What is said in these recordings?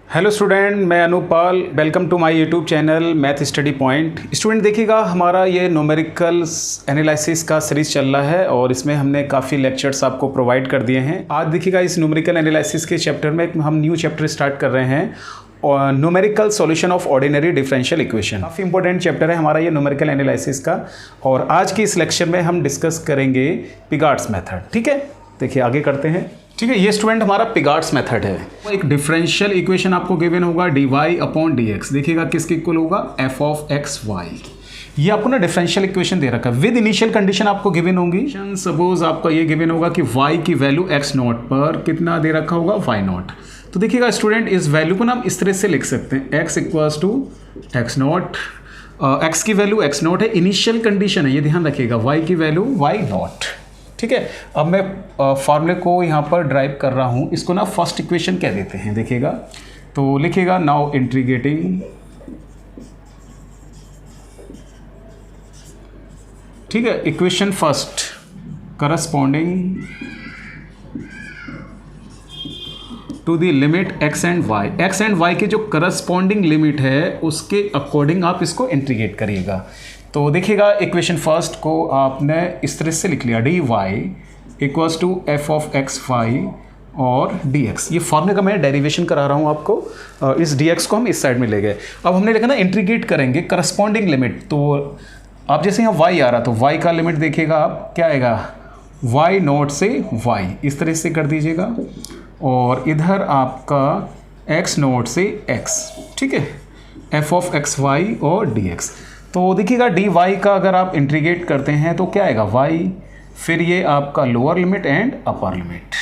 Hello student, मैं Anupal. Welcome to my YouTube channel math study point. Student देखिएगा, हमारा ये न्यूमेरिकल्स एनालिसिस का सीरीज़ चल रहा है और इसमें हमने काफ़ी लेक्चर्स आपको प्रोवाइड कर दिए हैं। आज देखिएगा इस न्यूमेरिकल एनालिसिस के चैप्टर में हम न्यू चैप्टर स्टार्ट कर रहे हैं और numerical solution of ordinary differential equation. काफ़ी इंपॉर्टेंट चैप्टर है हमारा ये न्यूमेरिकल एनालिसिस का। और आज की इस लेक्चर में हम डिस्कस करेंगे पिगार्ड्स मेथड। ठीक है, देखिए आगे करते हैं। ठीक है, ये स्टूडेंट हमारा पिगार्ड्स मेथड है। एक डिफरेंशियल इक्वेशन आपको गिवन होगा dy/dx। देखिएगा किसके इक्वल होगा, f(x,y). ये आपको ना डिफरेंशियल इक्वेशन दे रखा है विद इनिशियल कंडीशन आपको गिवन होंगी। सपोज आपका ये गिवन होगा कि y की वैल्यू x0 पर कितना दे रखा होगा, y0। तो देखिएगा स्टूडेंट, इस वैल्यू को ना हम इस तरह से लिख सकते हैं, x equals to x0। x की वैल्यू x0 है, इनिशियल कंडीशन है, ये ध्यान रखिएगा, y की वैल्यू y0। ठीक है, अब मैं फार्मूले को यहाँ पर ड्राइव कर रहा हूँ। इसको ना फर्स्ट इक्वेशन कह देते हैं। देखिएगा तो लिखिएगा, नाउ इंटीग्रेटिंग। ठीक है, equation first corresponding to the limit x and y। x and y के जो करस्पॉन्डिंग लिमिट है उसके अकॉर्डिंग आप इसको इंटीग्रेट करिएगा। तो देखिएगा, इक्वेशन फर्स्ट को आपने इस तरह से लिख लिया, dy इक्वल्स टू f(x,y) और dx। ये फॉर्मूले का मैं डेरिवेशन करा रहा हूँ आपको। इस dx को हम इस साइड में ले गए। अब हमने लिखा ना इंटीग्रेट करेंगे करस्पॉन्डिंग लिमिट। तो आप जैसे यहाँ y आ रहा तो y का लिमिट देखिएगा आप क्या आएगा, y0 से y, इस तरह से कर दीजिएगा। और इधर आपका x0 से x। ठीक है, f(x,y) और dx। तो देखिएगा dy का अगर आप इंटीग्रेट करते हैं तो क्या आएगा, y, फिर ये आपका lower limit and upper limit.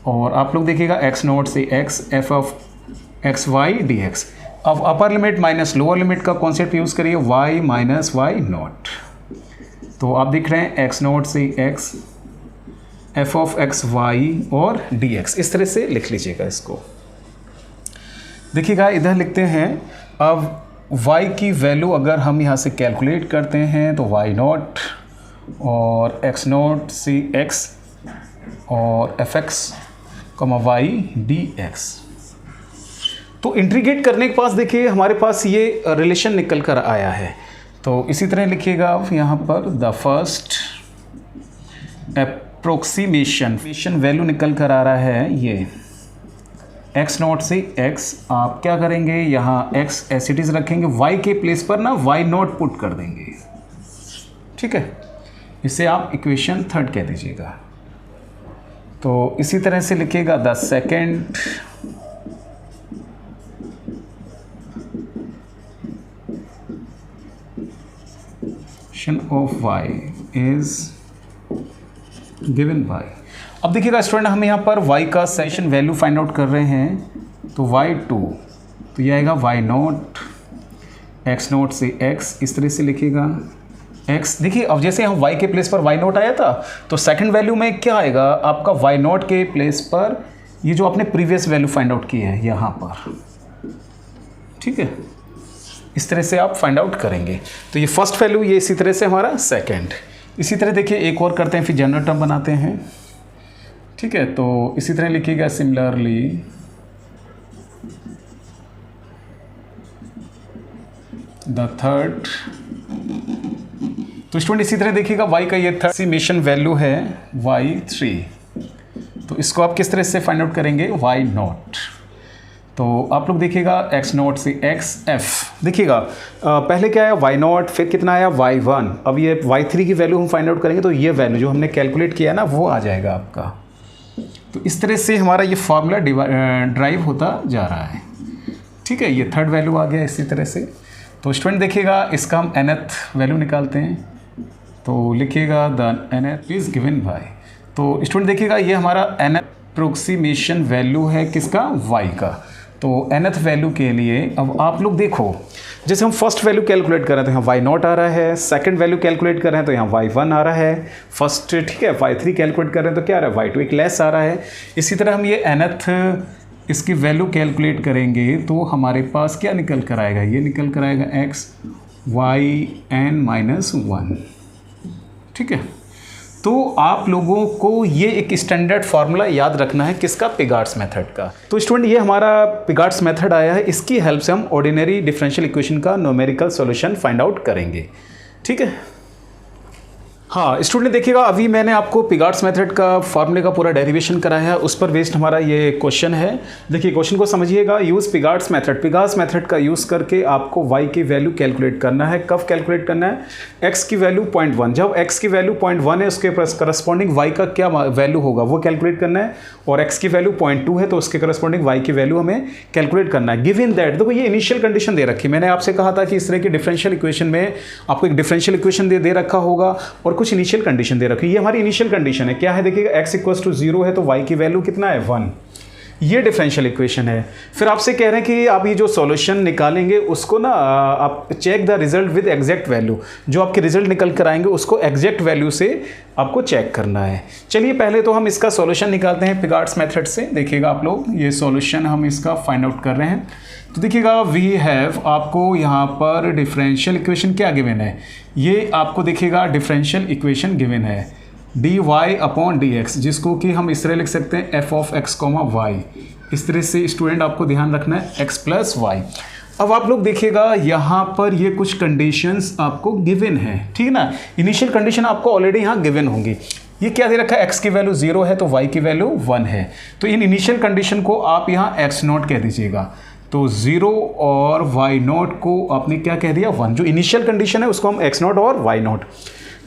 और आप लोग देखिएगा x0 से x, f(x,y) dx। अब upper limit minus lower limit का कॉन्सेप्ट यूज़ करिए, y माइनस y0। तो आप देख रहे हैं x0 से x, f(x,y) और dx। इस तरह से लिख लीजिएगा इसको। देखिएगा इधर लिखते हैं, अब y की वैल्यू अगर हम यहाँ से कैलकुलेट करते हैं तो y0 और x0 से x और f(x, y) dx। तो इंटीग्रेट करने के पास देखिए हमारे पास ये रिलेशन निकल कर आया है। तो इसी तरह लिखिएगा आप यहाँ पर, द फर्स्ट अप्रोक्सीमेशन वैल्यू निकल कर आ रहा है ये x0 से x। आप क्या करेंगे, यहाँ x एज इट इज रखेंगे, y के प्लेस पर ना y0 पुट कर देंगे। ठीक है, इसे आप इक्वेशन थर्ड कह दीजिएगा। तो इसी तरह से लिखिएगा, the second of y is given by. अब देखिएगा स्टूडेंट, हम यहाँ पर y का सेशन वैल्यू फाइंड आउट कर रहे हैं। तो y2, तो ये आएगा y0, x0 से x, इस तरह से लिखिएगा x। देखिए अब जैसे हम y के प्लेस पर y0 आया था तो सेकंड वैल्यू में क्या आएगा आपका, y0 के प्लेस पर ये जो आपने प्रीवियस वैल्यू फाइंड आउट की है यहाँ पर। ठीक है, इस तरह से आप फाइंड आउट करेंगे। तो ये फर्स्ट वैल्यू, ये इसी तरह से हमारा सेकेंड। इसी तरह देखिए एक और करते हैं, फिर जनरल टर्म बनाते हैं। ठीक है, तो इसी तरह लिखिएगा, सिमिलरली द थर्ड। तो स्टूडेंट इसी तरह देखिएगा, y का ये थर्ड एप्रोक्सीमेशन वैल्यू है y3। तो इसको आप किस तरह से फाइंड आउट करेंगे, y0। तो आप लोग देखिएगा x0 से x, f। देखिएगा पहले क्या आया, y0, फिर कितना आया y1। अब ये y3 की वैल्यू हम फाइंड आउट करेंगे तो ये वैल्यू जो हमने कैलकुलेट किया ना वो आ जाएगा आपका। तो इस तरह से हमारा ये फार्मूला ड्राइव होता जा रहा है। ठीक है, ये थर्ड वैल्यू आ गया इसी तरह से। तो स्टूडेंट देखिएगा, इसका हम nth वैल्यू निकालते हैं। तो लिखिएगा, the nth is given by. तो स्टूडेंट देखिएगा, ये हमारा nth अप्रोक्सीमेशन वैल्यू है किसका, y का। तो nth वैल्यू के लिए अब आप लोग देखो, जैसे हम फर्स्ट वैल्यू कैलकुलेट कर रहे हैं तो यहाँ y0 आ रहा है, सेकंड वैल्यू कैलकुलेट कर रहे हैं तो यहाँ y1 आ रहा है, फर्स्ट ठीक है y3 कैलकुलेट कर रहे हैं तो क्या आ रहा है, y2 एक लेस आ रहा है। इसी तरह हम ये nth इसकी वैल्यू कैलकुलेट करेंगे तो हमारे पास क्या निकल कर आएगा, ये निकल कर आएगा x y n-1। ठीक है, तो आप लोगों को ये एक स्टैंडर्ड फार्मूला याद रखना है, किसका? पिगार्ड्स मेथड का। तो स्टूडेंट ये हमारा पिगार्ड्स मेथड आया है, इसकी हेल्प से हम ऑर्डिनरी डिफरेंशियल इक्वेशन का न्यूमेरिकल सॉल्यूशन फाइंड आउट करेंगे। ठीक है। हाँ स्टूडेंट देखिएगा, अभी मैंने आपको पिगार्ड्स मेथड का फार्मूले का पूरा डेरिवेशन कराया है, उस पर बेस्ड हमारा ये क्वेश्चन है। देखिए क्वेश्चन को समझिएगा। यूज़ पिगार्ड्स मेथड, पिगार्ड्स मेथड का यूज़ करके आपको y की वैल्यू कैलकुलेट करना है। कब कैलकुलेट करना है? x की वैल्यू 0.1, जब x की वैल्यू 0.1 है उसके करस्पॉन्डिंग y का क्या वैल्यू होगा वो कैलकुलेट करना है, और x की वैल्यू 0.2 है तो उसके करस्पॉन्डिंग y की वैल्यू हमें कैलकुलेट करना है। गिवन दैट, देखो ये इनिशियल कंडीशन दे रखी है। मैंने आपसे कहा था कि इस तरह की डिफरेंशियल इक्वेशन में आपको एक डिफरेंशियल इक्वेशन दे रखा होगा और कुछ इनिशियल कंडीशन दे रखी है। ये हमारी इनिशियल कंडीशन है। क्या है? देखिएगा x इक्वल्स टू 0 है तो y की वैल्यू कितना है? 1। ये डिफरेंशियल इक्वेशन है। फिर आपसे कह रहे हैं कि आप ये जो सॉल्यूशन निकालेंगे उसको ना आप check the result with exact value, जो आपके रिजल्ट निकल कर आएंगे उसको एग्जैक्ट वैल्यू से आपको चेक करना है। चलिए पहले तो हम इसका सॉल्यूशन निकालते हैं पिगार्ड्स मेथड से। देखिएगा आप लोग, ये सॉल्यूशन हम इसका फाइंड आउट कर रहे हैं। तो देखिएगा वी हैव, आपको यहाँ पर डिफरेंशियल इक्वेशन क्या गिवन है? ये आपको देखिएगा डिफरेंशियल इक्वेशन गिवन है dy अपॉन dx, जिसको कि हम इस तरह लिख सकते हैं f ऑफ x, y। इस तरह से स्टूडेंट आपको ध्यान रखना है x प्लस वाई। अब आप लोग देखिएगा यहाँ पर ये कुछ कंडीशंस आपको गिवन है, ठीक है ना। इनिशियल कंडीशन आपको ऑलरेडी यहाँ गिवन होंगी। ये क्या दे रखा है? x की वैल्यू 0 है तो y की वैल्यू 1 है। तो इन इनिशियल कंडीशन को आप यहाँ x0 कह दीजिएगा। तो 0 और y0 को आपने क्या कह दिया? 1। जो इनिशियल कंडीशन है उसको हम x0 और y0।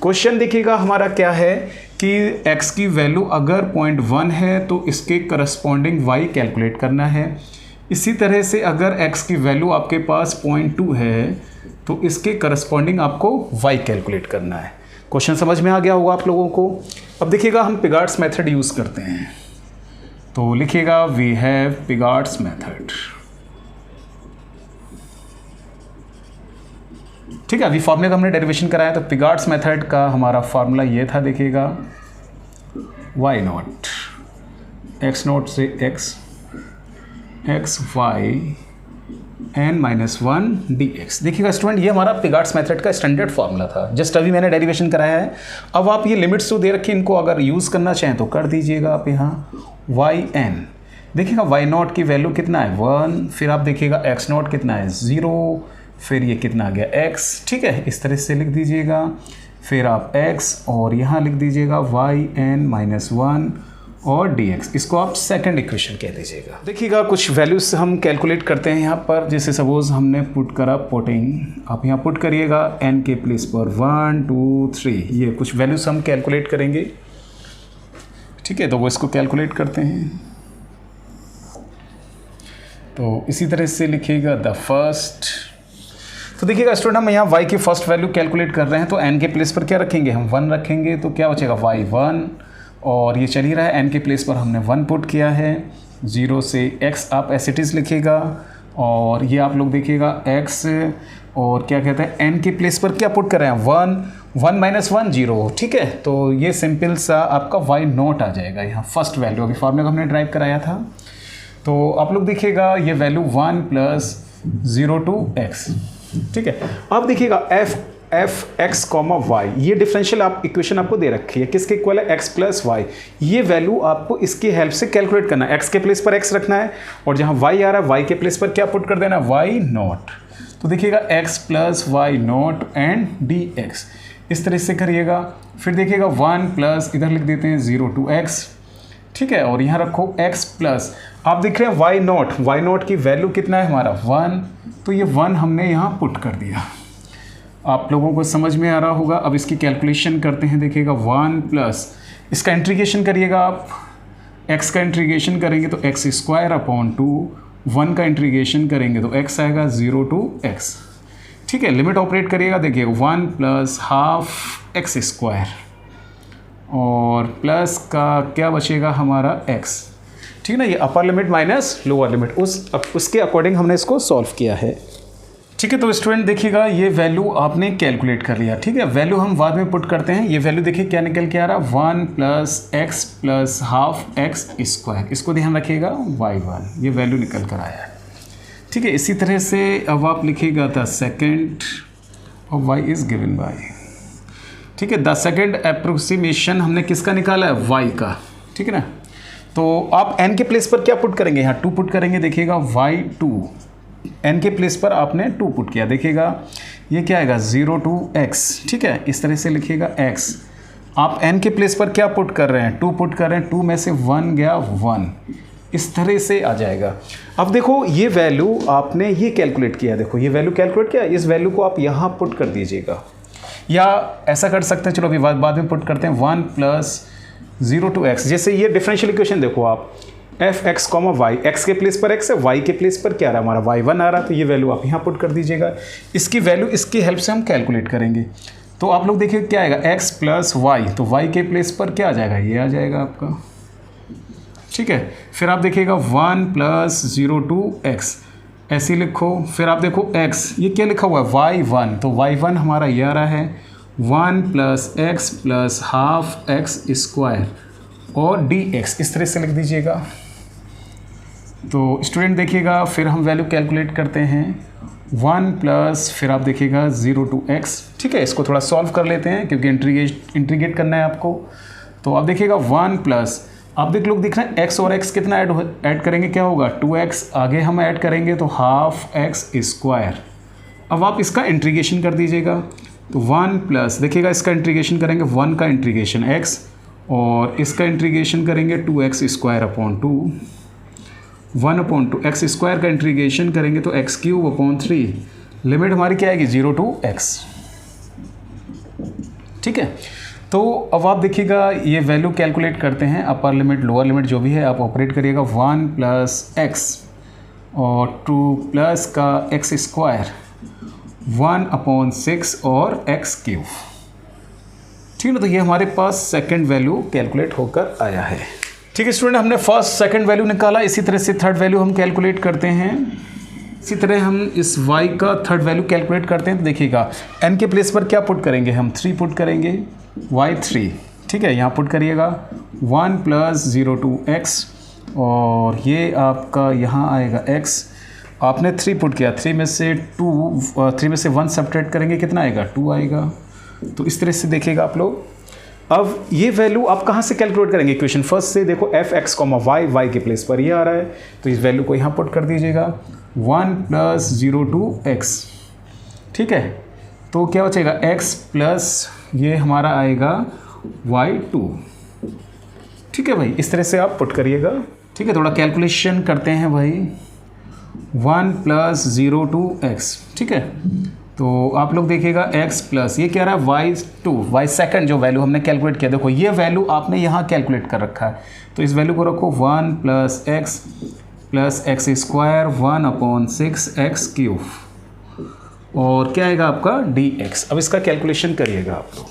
क्वेश्चन देखिएगा हमारा क्या है कि x की वैल्यू अगर 0.1 है तो इसके करस्पॉन्डिंग y कैलकुलेट करना है। इसी तरह से अगर x की वैल्यू आपके पास 0.2 है तो इसके करस्पॉन्डिंग आपको y कैलकुलेट करना है। क्वेश्चन समझ में आ गया होगा आप लोगों को। अब देखिएगा हम पिगार्ड्स मेथड यूज़ करते हैं। तो लिखिएगा वी हैव पिगार्ड्स मेथड। ठीक है, अभी फार्मूले का हमने डेरिवेशन कराया। तो पिगार्ड्स मेथड का हमारा फार्मूला ये था, देखिएगा y0 x0 से x y n-1 dx। देखिएगा स्टूडेंट ये हमारा पिगार्ड्स मेथड का स्टैंडर्ड फार्मूला था, जस्ट अभी मैंने डेरिवेशन कराया है। अब आप ये लिमिट्स तो दे रखी, इनको अगर यूज़ करना चाहें तो कर दीजिएगा आप यहाँ yn। देखिएगा y0 की वैल्यू कितना है? 1। फिर आप देखिएगा x0 कितना है? 0। फिर ये कितना आ गया? x। ठीक है, इस तरह से लिख दीजिएगा। फिर आप x और यहाँ लिख दीजिएगा yn-1 और dx। इसको आप सेकंड इक्वेशन कह दीजिएगा। देखिएगा कुछ वैल्यूज हम कैलकुलेट करते हैं यहाँ पर। जैसे सपोज हमने पुट करा पुटिंग, आप यहाँ पुट करिएगा n के प्लेस पर 1 2 3, ये कुछ वैल्यूज हम कैलकुलेट करेंगे। ठीक है, तो वो इसको कैलकुलेट करते हैं। तो इसी तरह से लिखिएगा द फर्स्ट। तो देखिएगा स्टूडेंट हम यहाँ y की फर्स्ट वैल्यू कैलकुलेट कर रहे हैं, तो n के प्लेस पर क्या रखेंगे? हम 1 रखेंगे। तो क्या बचेगा? y1। और ये चल ही रहा है, n के प्लेस पर हमने 1 पुट किया है। 0 से x आप एज इट इज़ लिखिएगा। और ये आप लोग देखिएगा x और क्या कहते हैं n के प्लेस पर क्या पुट कर रहे हैं? 1 1 0। ठीक है, तो ये सिंपल सा आपका y0 आ जाएगा यहाँ फर्स्ट वैल्यू। अभी फॉर्मूला हमने ड्राइव कराया था। तो आप लोग देखिएगा ये वैल्यू 1 + 0 to x। ठीक है, अब देखिएगा f x, y, ये डिफरेंशियल आप इक्वेशन आपको दे रखी है। किसके इक्वल है? x + y। ये वैल्यू आपको इसकी हेल्प से कैलकुलेट करना है। x के प्लेस पर x रखना है और जहाँ y आ रहा है y के प्लेस पर क्या पुट कर देना? y0। तो देखिएगा x + y0 एंड dx, इस तरह से करिएगा। फिर देखिएगा 1 + इधर लिख देते हैं 0 to x। ठीक है, और यहाँ रखो x प्लस, आप देख रहे हैं y0 की वैल्यू कितना है हमारा? 1। तो ये 1 हमने यहाँ पुट कर दिया। आप लोगों को समझ में आ रहा होगा। अब इसकी कैलकुलेशन करते हैं। देखिएगा 1 + इसका इंटीग्रेशन करिएगा आप। x का इंटीग्रेशन करेंगे तो x² 2, 1 का इंटीग्रेशन करेंगे तो x आएगा 0 to x। ठीक है, लिमिट ऑपरेट करिएगा। देखिएगा 1 + ½ x² और प्लस का क्या बचेगा हमारा x। ठीक है ना, ये upper limit minus lower limit, उसके अकॉर्डिंग हमने इसको सॉल्व किया है। ठीक है, तो स्टूडेंट देखिएगा ये वैल्यू आपने कैलकुलेट कर लिया। ठीक है, वैल्यू हम बाद में पुट करते हैं। ये वैल्यू देखिए क्या निकल के आ रहा है? 1 + x + ½ x²। इसको ध्यान रखिएगा y1, ये वैल्यू निकल कर आया है। ठीक है, इसी तरह से अब आप लिखिएगा द सेकेंड और y इज़ गिवन बाय। ठीक है। द सेकेंड अप्रोक्सीमेशन हमने किसका निकाला है, y का, ठीक है ना। तो आप n के प्लेस पर क्या पुट करेंगे, यहाँ 2 पुट करेंगे, देखिएगा y2, n के प्लेस पर आपने 2 पुट किया, देखिएगा ये क्या आएगा 0 to x, ठीक है, इस तरह से लिखिएगा x। आप n के प्लेस पर क्या पुट कर रहे हैं, 2 पुट कर रहे हैं, 2 में से 1 गया 1, इस तरह से आ जाएगा। अब देखो ये वैल्यू आपने ये कैलकुलेट किया, देखो ये वैल्यू कैलकुलेट किया, इस वैल्यू को आप यहाँ पुट कर दीजिएगा, या ऐसा कर सकते हैं, चलो अभी बाद में पुट करते हैं 1 + 0 to x। जैसे ये डिफरेंशियल इक्वेशन देखो आप, f x, y, x के प्लेस पर x है, y के प्लेस पर क्या आ रहा है हमारा y1 आ रहा है, तो ये वैल्यू आप यहाँ पुट कर दीजिएगा। इसकी वैल्यू इसकी हेल्प से हम कैलकुलेट करेंगे। तो आप लोग देखिए क्या आएगा, x + y, तो y के प्लेस पर क्या आ जाएगा, ये आ जाएगा आपका, ठीक है। फिर आप देखिएगा 1 + 0 to x, ऐसे लिखो। फिर आप देखो x, ये क्या लिखा हुआ है y1, तो y1 हमारा ये आ रहा है 1 + x + ½ x² और dx, इस तरह से लिख दीजिएगा। तो स्टूडेंट देखिएगा फिर हम वैल्यू कैलकुलेट करते हैं 1 + फिर आप देखिएगा 0 to x, ठीक है। इसको थोड़ा सॉल्व कर लेते हैं क्योंकि इंटीग्रेट करना है आपको। तो आप देखिएगा 1 + आप देख लोग दिख रहे हैं x और x कितना ऐड करेंगे, क्या होगा 2x, आगे हम ऐड करेंगे तो ½ x²। अब आप इसका इंटीग्रेशन कर दीजिएगा, तो 1 + देखिएगा इसका इंटीग्रेशन करेंगे 1 का इंटीग्रेशन x और इसका इंटीग्रेशन करेंगे 2x² 1/2 x² का इंटीग्रेशन करेंगे तो x³ 3, लिमिट हमारी क्या आएगी 0 to x, ठीक है। तो अब आप देखिएगा ये वैल्यू कैलकुलेट करते हैं, अपर लिमिट लोअर लिमिट जो भी है आप ऑपरेट करिएगा, 1 + x और 2 + का x² 1/6 और x³, ठीक है ना। तो ये हमारे पास सेकंड वैल्यू कैलकुलेट होकर आया है, ठीक है स्टूडेंट। हमने फर्स्ट सेकंड वैल्यू निकाला, इसी तरह से थर्ड वैल्यू हम कैलकुलेट करते हैं। इसी तरह हम इस y का थर्ड वैल्यू कैलकुलेट करते हैं। तो देखिएगा n के प्लेस पर क्या पुट करेंगे, हम 3 पुट करेंगे, y3, ठीक है, यहाँ पुट करिएगा 1 + 0 to x और ये आपका यहाँ आएगा x, आपने 3 पुट किया, 3 में से 1 सब्ट्रैक्ट करेंगे, कितना आएगा 2 आएगा। तो इस तरह से देखिएगा आप लोग। अब ये वैल्यू आप कहाँ से कैलकुलेट करेंगे, इक्वेशन फर्स्ट से देखो f x, y के प्लेस पर ये आ रहा है, तो इस वैल्यू को यहाँ पुट कर दीजिएगा 1 + 0 to x, ठीक है। तो क्या बचेगा x प्लस ये हमारा आएगा y2, ठीक है भाई, इस तरह से आप पुट करिएगा, ठीक है। थोड़ा कैलकुलेशन करते हैं भाई, 1 + 0 to x, ठीक है। तो आप लोग देखिएगा x प्लस ये क्या रहा है y2, y सेकंड जो वैल्यू हमने कैलकुलेट किया, देखो ये वैल्यू आपने यहाँ कैलकुलेट कर रखा है, तो इस वैल्यू को रखो 1 + x + x² 1/6 x³ और क्या आएगा आपका dx। अब इसका कैलकुलेशन करिएगा आप लोग।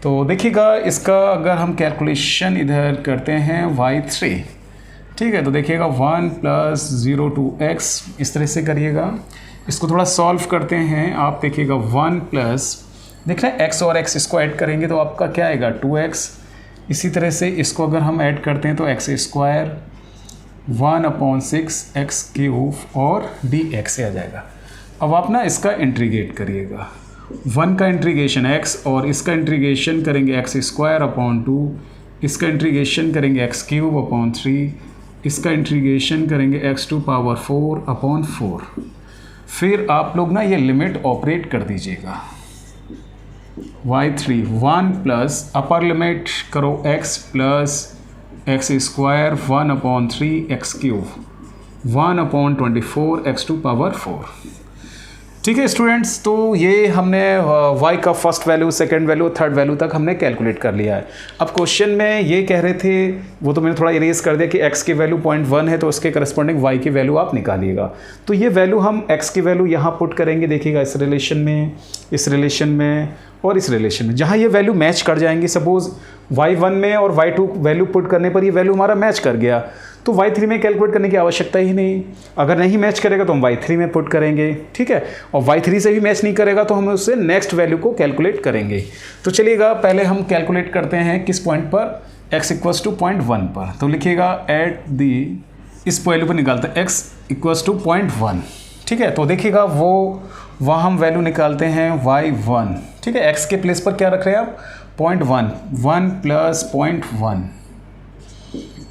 तो देखिएगा इसका अगर हम कैलकुलेशन इधर करते हैं y3, ठीक है, तो देखिएगा 1 + 0 to x, इस तरह से करिएगा। इसको थोड़ा सॉल्व करते हैं, आप देखिएगा 1 + देख रहे हैं x और x, इसको ऐड करेंगे तो आपका क्या आएगा 2x। इसी तरह से इसको अगर हम ऐड करते हैं तो x² 1/6 x³ और dx से आ जाएगा। अब आप ना इसका इंटीग्रेट करिएगा, 1 का इंटीग्रेशन x और इसका इंटीग्रेशन करेंगे x² 2, इसका इंटीग्रेशन करेंगे x³ 3, इसका इंटीग्रेशन करेंगे x⁴ 4/4। फिर आप लोग ना ये लिमिट ऑपरेट कर दीजिएगा, y3 1 + अपर लिमिट करो x + x² 1/3 x³ 1/24 x⁴। ठीक है स्टूडेंट्स, तो ये हमने y का first value, second value, third value तक हमने कैलकुलेट कर लिया है। अब क्वेश्चन में ये कह रहे थे, वो तो मैंने थोड़ा इरेज कर दिया कि x की वैल्यू 0.1 है तो उसके करस्पॉन्डिंग y की वैल्यू आप निकालिएगा। तो ये वैल्यू हम x की वैल्यू यहाँ पुट करेंगे, देखिएगा इस रिलेशन में, इस रिलेशन में और इस रिलेशन में, जहाँ ये वैल्यू मैच कर जाएंगी। सपोज y1 में और y2 वैल्यू पुट करने पर ये वैल्यू हमारा मैच कर गया तो y3 में कैलकुलेट करने की आवश्यकता ही नहीं। अगर नहीं मैच करेगा तो हम y3 में पुट करेंगे, ठीक है। और y3 से भी मैच नहीं करेगा तो हम उससे नेक्स्ट वैल्यू को कैलकुलेट करेंगे। तो चलिएगा पहले हम कैलकुलेट करते हैं किस पॉइंट पर, x = 0.1 पर। तो लिखिएगा एट दी, इस वैल्यू पर निकालते हैं x = 0.1, ठीक है। तो देखिएगा वो वहाँ हम वैल्यू निकालते हैं y1, ठीक है। x के प्लेस पर क्या रख रहे हैं आप, 0.1, 1 प्लस 0.1,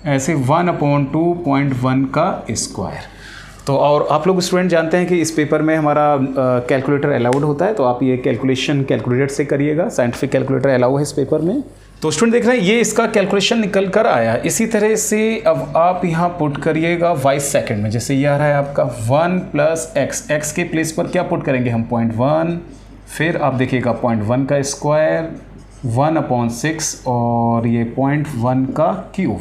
ऐसे 1/2.1 का स्क्वायर। तो और आप लोग स्टूडेंट जानते हैं कि इस पेपर में हमारा कैलकुलेटर अलाउड होता है, तो आप ये कैलकुलेशन कैलकुलेटर से करिएगा, साइंटिफिक कैलकुलेटर अलाउ है इस पेपर में। तो स्टूडेंट देख रहे हैं ये इसका कैलकुलेशन निकल कर आया। इसी तरह से अब आप यहाँ पुट करिएगा y सेकेंड में, जैसे ये आ रहा है आपका 1 प्लस x के प्लेस पर क्या पुट करेंगे हम, 0.1, फिर आप देखिएगा 0.1 का स्क्वायर, 1/6 और ये 0.1 का क्यूब।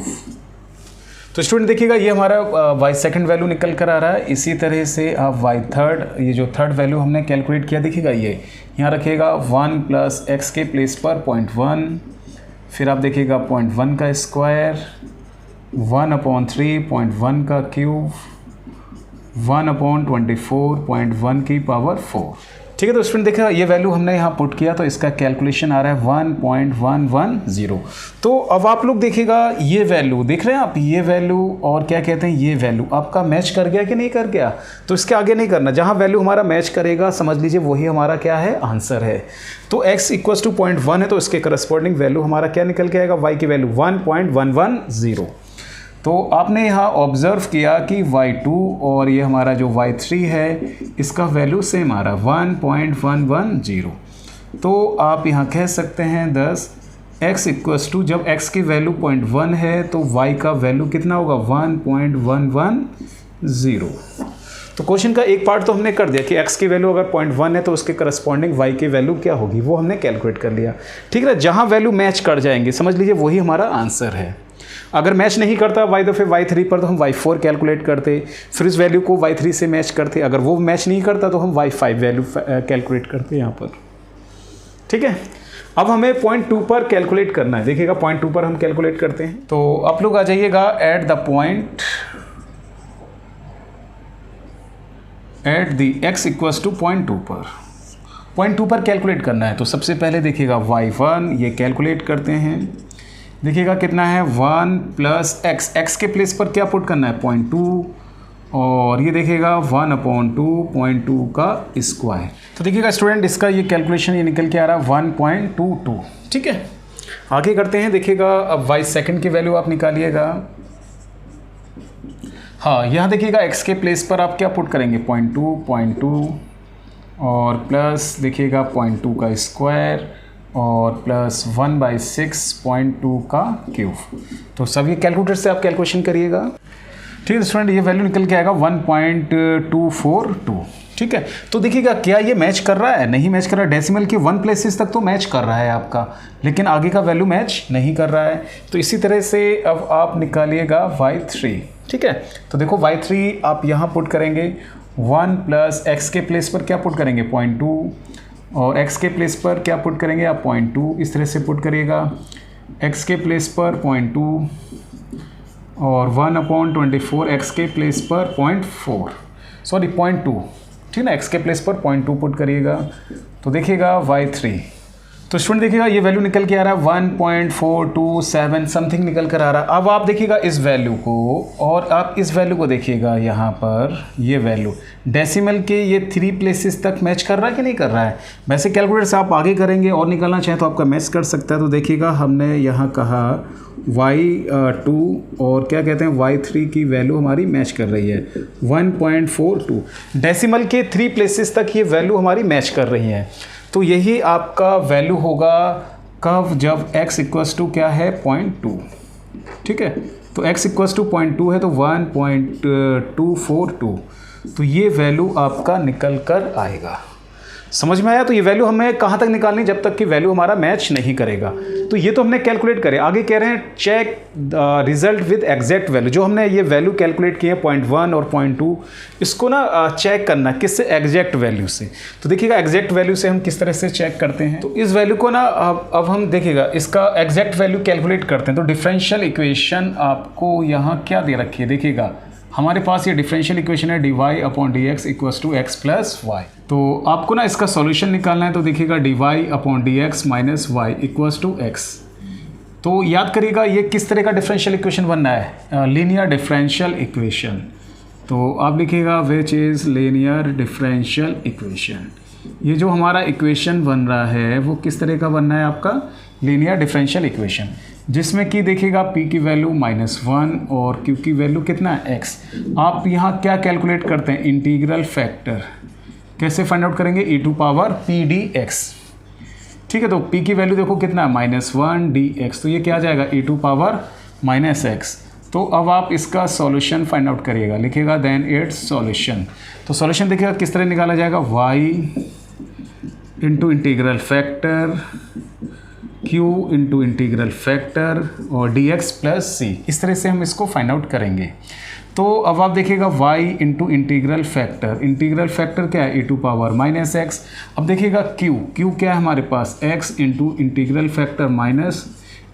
तो स्टूडेंट देखिएगा ये हमारा y सेकेंड वैल्यू निकल कर आ रहा है। इसी तरह से आप y थर्ड, ये जो थर्ड वैल्यू हमने कैलकुलेट किया, देखिएगा ये यहाँ रखिएगा 1 प्लस x के प्लेस पर 0.1, फिर आप देखिएगा 0.1 का स्क्वायर, 1/3, 0.1 का क्यूब, 1/24.1 की पावर 4, ठीक है। तो स्टूडेंट देखिएगा ये वैल्यू हमने यहाँ पुट किया, तो इसका कैलकुलेशन आ रहा है 1.110। तो अब आप लोग देखिएगा ये वैल्यू देख रहे हैं आप, ये वैल्यू और क्या कहते हैं ये वैल्यू आपका मैच कर गया कि नहीं कर गया। तो इसके आगे नहीं करना, जहाँ वैल्यू हमारा मैच करेगा समझ लीजिए वही हमारा क्या है, आंसर है। तो x = 0.1 है, तो इसके करस्पॉन्डिंग वैल्यू हमारा क्या निकल के आएगा, y की वैल्यू 1.110। तो आपने यहाँ ऑब्जर्व किया कि y2 और ये हमारा जो y3 है इसका वैल्यू सेम आ रहा है 1.110। तो आप यहाँ कह सकते हैं 10 x = जब x की वैल्यू 0.1 है तो y का वैल्यू कितना होगा, 1.110। तो क्वेश्चन का एक पार्ट तो हमने कर दिया कि x की वैल्यू अगर 0.1 है तो उसके करस्पॉन्डिंग y की वैल्यू क्या होगी, वो हमने कैलकुलेट कर लिया, ठीक है। जहाँ वैल्यू मैच कर जाएंगे समझ लीजिए वही हमारा आंसर है। अगर मैच नहीं करता y तो फिर y3 पर तो हम y4 कैलकुलेट करते, फिर इस वैल्यू को y3 से मैच करते, अगर वो मैच नहीं करता तो हम y5 वैल्यू कैलकुलेट करते यहाँ पर, ठीक है। अब हमें 0.2 पर कैलकुलेट करना है, देखिएगा 0.2 पर हम कैलकुलेट करते हैं। तो आप लोग आ जाइएगा at the point at the x = 0.2 पर, 0.2 पर कैलकुलेट करना है। तो सबसे पहले देखिएगा y1 ये कैलकुलेट करते हैं, देखिएगा कितना है 1 प्लस x के प्लेस पर क्या पुट करना है 0.2, और ये देखिएगा 1/2.2 का स्क्वायर। तो देखिएगा स्टूडेंट इसका ये कैलकुलेशन ये निकल के आ रहा है 1.22, ठीक है। आगे करते हैं, देखिएगा अब y सेकेंड की वैल्यू आप निकालिएगा। हाँ यहाँ देखिएगा x के प्लेस पर आप क्या पुट करेंगे 0.2 और प्लस देखिएगा 0.2 का स्क्वायर और प्लस 1/6.2 का क्यूब। तो सभी कैलकुलेटर से आप कैलकुलेशन करिएगा, ठीक है स्टूडेंट। ये वैल्यू निकल के आएगा 1.242, ठीक है। तो देखिएगा क्या ये मैच कर रहा है, नहीं मैच कर रहा है। डेसिमल के 1 प्लेसेस तक तो मैच कर रहा है आपका, लेकिन आगे का वैल्यू मैच नहीं कर रहा है। तो इसी तरह से अब आप निकालिएगा y3, ठीक है। तो देखो y3 आप यहाँ पुट करेंगे 1 प्लस x के प्लेस पर क्या पुट करेंगे 0.2 और x के प्लेस पर क्या पुट करेंगे आप 0.2, इस तरह से पुट करिएगा x के प्लेस पर 0.2 और 1/24 x के प्लेस पर 0.2, ठीक है ना। x के प्लेस पर 0.2 पुट करिएगा, तो देखिएगा y3। तो स्टूडेंट देखिएगा ये वैल्यू निकल के आ रहा है 1.427 समथिंग निकल कर आ रहा है। अब आप देखिएगा इस वैल्यू को और आप इस वैल्यू को देखिएगा, यहाँ पर ये वैल्यू डेसिमल के ये 3 प्लेसेस तक मैच कर रहा है कि नहीं कर रहा है। वैसे कैलकुलेटर से आप आगे करेंगे और निकालना चाहें तो आपका मैच कर सकता है। तो देखिएगा हमने यहाँ कहा y2 और क्या कहते हैं y3 की वैल्यू हमारी मैच कर रही है 1.42, डेसिमल के 3 प्लेसेस तक ये वैल्यू हमारी मैच कर रही है। तो यही आपका वैल्यू होगा कब, जब x = क्या है 0.2, ठीक है। तो x = 0.2 है तो 1.242, तो ये वैल्यू आपका निकल कर आएगा। समझ में आया। तो ये वैल्यू हमें कहाँ तक निकालनी, जब तक कि वैल्यू हमारा मैच नहीं करेगा। तो ये तो हमने कैलकुलेट करे। आगे कह रहे हैं check result with exact value. जो हमने ये वैल्यू कैलकुलेट की है 0.1 और 0.2, इसको ना चेक करना किससे, एग्जैक्ट वैल्यू से। तो देखिएगा एग्जैक्ट वैल्यू से हम किस तरह से चेक करते हैं। तो इस वैल्यू को ना अब हम देखिएगा इसका एग्जैक्ट वैल्यू कैलकुलेट करते हैं। तो डिफरेंशियल इक्वेशन आपको यहाँ क्या दे रखी है, देखिएगा हमारे पास ये डिफरेंशियल इक्वेशन है dy/dx = x + y। तो आपको ना इसका सॉल्यूशन निकालना है। तो देखिएगा dy/dx - y = x। तो याद करिएगा ये किस तरह का डिफरेंशियल इक्वेशन बनना है, लीनियर डिफरेंशियल इक्वेशन। तो आप लिखिएगा which is linear differential equation. ये जो हमारा इक्वेशन बन रहा है वो किस तरह का बनना है आपका, लीनियर डिफरेंशियल इक्वेशन, जिसमें कि देखिएगा p की वैल्यू -1 और q की वैल्यू कितना है x। आप यहाँ क्या कैलकुलेट करते हैं, इंटीग्रल फैक्टर कैसे फाइंड आउट करेंगे, e to power p dx। ठीक है, तो p की वैल्यू देखो कितना है -1 dx, तो ये क्या आ जाएगा e टू पावर -x। तो अब आप इसका सॉल्यूशन फाइंड आउट करिएगा, लिखिएगा देन इट्स सॉल्यूशन। तो सॉल्यूशन देखिएगा किस तरह निकाला जाएगा, y into integral factor q into integral factor और dx प्लस c, इस तरह से हम इसको फाइंड आउट करेंगे। तो अब आप देखिएगा y इंटू इंटीग्रल फैक्टर क्या है, e टू पावर -x। अब देखिएगा q क्या है हमारे पास, x into integral factor minus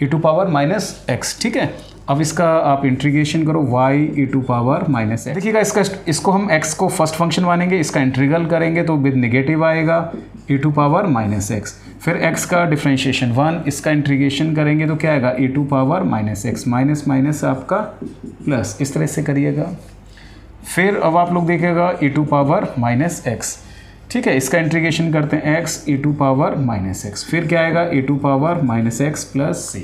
e to power -x। ठीक है, अब इसका आप इंटीग्रेशन करो y e to power -x। देखिएगा इसको हम x को फर्स्ट फंक्शन मानेंगे, इसका इंटीग्रल करेंगे तो विद नेगेटिव आएगा e टू पावर -x। फिर x का डिफ्रेंशिएशन 1, इसका इंटीग्रेशन करेंगे तो क्या आएगा e to power -x, minus minus आपका प्लस, इस तरह से करिएगा। फिर अब आप लोग देखिएगा e टू पावर -x। ठीक है, इसका इंटीग्रेशन करते हैं x e to power -x, फिर क्या आएगा e to power -x plus c।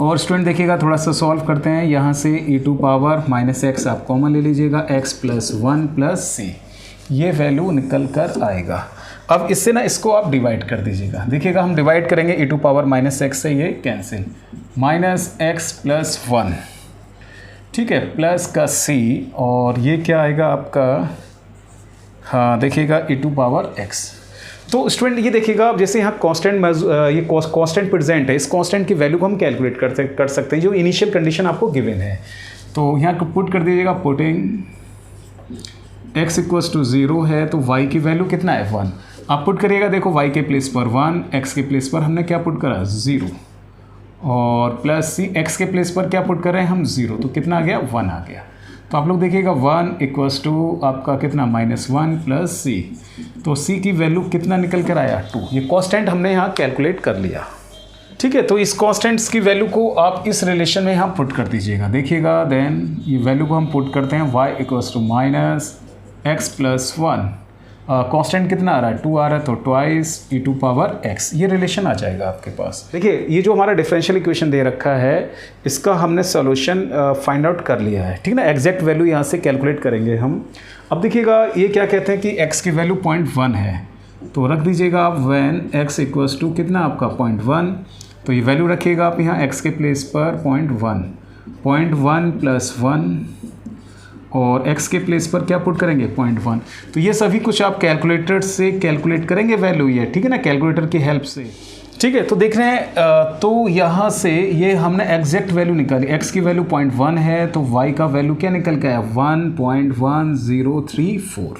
और स्टूडेंट देखिएगा थोड़ा सा सॉल्व करते हैं, यहाँ से e टू पावर -x आप कॉमन ले लीजिएगा, x प्लस 1 प्लस c, ये वैल्यू निकल कर आएगा। अब इससे ना इसको आप डिवाइड कर दीजिएगा, देखिएगा हम डिवाइड करेंगे e टू पावर -x से ये कैंसिल, -x प्लस 1, ठीक है, प्लस का c, और ये क्या आएगा आपका, हाँ देखिएगा e टू पावर x। तो स्टूडेंट ये देखिएगा अब जैसे यहाँ कांस्टेंट ये कांस्टेंट प्रेजेंट है, इस कांस्टेंट की वैल्यू को हम कैलकुलेट कर सकते हैं जो इनिशियल कंडीशन आपको गिवन है। तो यहाँ पुट कर दीजिएगा, पुटिंग x इक्वल्स टू 0 है तो y की वैल्यू कितना है 1। आप पुट करिएगा, देखो y के प्लेस पर 1, x के प्लेस पर हमने क्या पुट करा 0, और प्लस c, x के प्लेस पर क्या पुट कर रहे हैं हम 0, तो कितना आ गया 1 आ गया। तो आप लोग देखिएगा 1 इक्वल्स टू आपका कितना -1 प्लस c, तो c की वैल्यू कितना निकल कर आया 2। ये कांस्टेंट हमने यहाँ कैलकुलेट कर लिया। ठीक है, तो इस कांस्टेंट्स की वैल्यू को आप इस रिलेशन में यहाँ पुट कर दीजिएगा, देखिएगा देन ये वैल्यू को हम पुट करते हैं y equals to -x plus 1, constant कितना आ रहा है 2 आ रहा है, तो twice e to power x, ये रिलेशन आ जाएगा आपके पास। देखिए ये जो हमारा डिफरेंशियल इक्वेशन दे रखा है इसका हमने सॉल्यूशन फाइंड आउट कर लिया है, ठीक ना, एग्जैक्ट वैल्यू यहाँ से कैलकुलेट करेंगे हम। अब देखिएगा ये क्या कहते हैं कि x की वैल्यू 0.1 है, तो रख दीजिएगा आप व्हेन x इक्वल्स टू कितना आपका 0.1, तो ये वैल्यू रखिएगा आप यहाँ x के प्लेस पर 0.1 प्लस 1, और x के प्लेस पर क्या पुट करेंगे 0.1। तो ये सभी कुछ आप कैलकुलेटर से कैलकुलेट करेंगे वैल्यू, ये ठीक है ना, कैलकुलेटर की हेल्प से। ठीक है, तो देख रहे हैं तो यहाँ से ये हमने एग्जैक्ट वैल्यू निकाली, x की वैल्यू 0.1 है तो y का वैल्यू क्या निकल के आया 1.1034।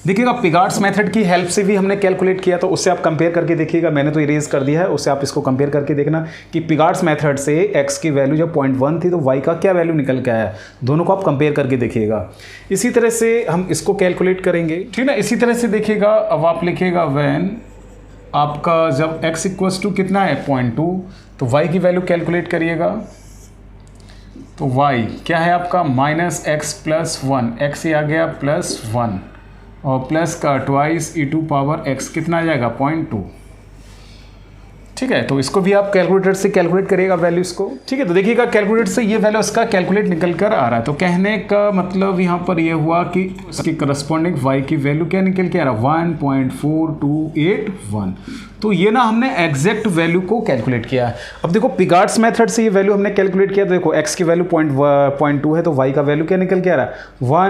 देखिएगा पिगार्ड्स मेथड की हेल्प से भी हमने कैलकुलेट किया, तो उससे आप कंपेयर करके देखिएगा, मैंने तो इरेज कर दिया है, उससे आप इसको कंपेयर करके देखना कि पिगार्ड्स मेथड से x की वैल्यू जब 0.1 थी तो y का क्या वैल्यू निकल के आया, दोनों को आप कंपेयर करके देखिएगा। इसी तरह से हम इसको कैलकुलेट करेंगे, ठीक ना। इसी तरह से देखिएगा अब आप लिखिएगा व्हेन आपका जब x इक्वल्स टू कितना है 0.2, तो y की वैल्यू कैलकुलेट करिएगा, तो y क्या है आपका -x प्लस 1, x ये आ गया प्लस 1, और प्लस का twice e to power x कितना आ जाएगा 0.2। ठीक है, तो इसको भी आप कैलकुलेटर से कैलकुलेट करिएगा वैल्यूज़ को। ठीक है, तो देखिएगा कैलकुलेटर से ये वैल्यू इसका कैलकुलेट निकल कर आ रहा है, तो कहने का मतलब यहाँ पर ये हुआ कि उसकी करस्पॉन्डिंग y की वैल्यू क्या निकल के आ रहा है 1.4281। तो ये ना हमने एग्जैक्ट वैल्यू को कैलकुलेट किया है। अब देखो पिगार्ड्स मेथड से ये वैल्यू हमने कैलकुलेट किया, तो देखो x की वैल्यू 0.2 है तो y का वैल्यू क्या निकल के आ रहा है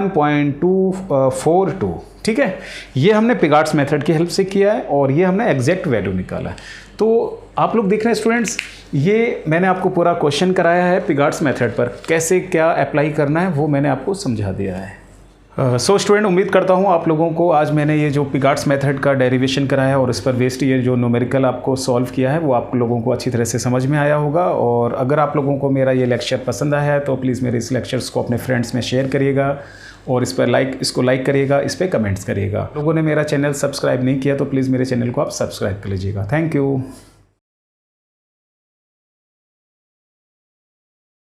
1.242। ठीक है, ये हमने पिगार्ड्स मेथड की हेल्प से किया है और ये हमने एग्जैक्ट वैल्यू निकाला है। तो आप लोग देख रहे हैं स्टूडेंट्स, ये मैंने आपको पूरा क्वेश्चन कराया है पिगार्ड्स मेथड पर, कैसे क्या अप्लाई करना है वो मैंने आपको समझा दिया है। सो स्टूडेंट, उम्मीद करता हूँ आप लोगों को आज मैंने ये जो पिगार्ड्स मेथड का डेरिवेशन कराया है और इस पर बेस्ड ये जो न्यूमेरिकल आपको सॉल्व किया है वो आप लोगों को अच्छी तरह से समझ में आया होगा। और अगर आप लोगों को मेरा ये लेक्चर पसंद आया है तो प्लीज़ मेरे इस लेक्चर्स को अपने फ्रेंड्स में शेयर करिएगा और इस पर इसको लाइक करिएगा, इस पर कमेंट्स करिएगा। लोगों ने मेरा चैनल सब्सक्राइब नहीं किया तो प्लीज़ मेरे चैनल को आप सब्सक्राइब कर लीजिएगा। Thank you.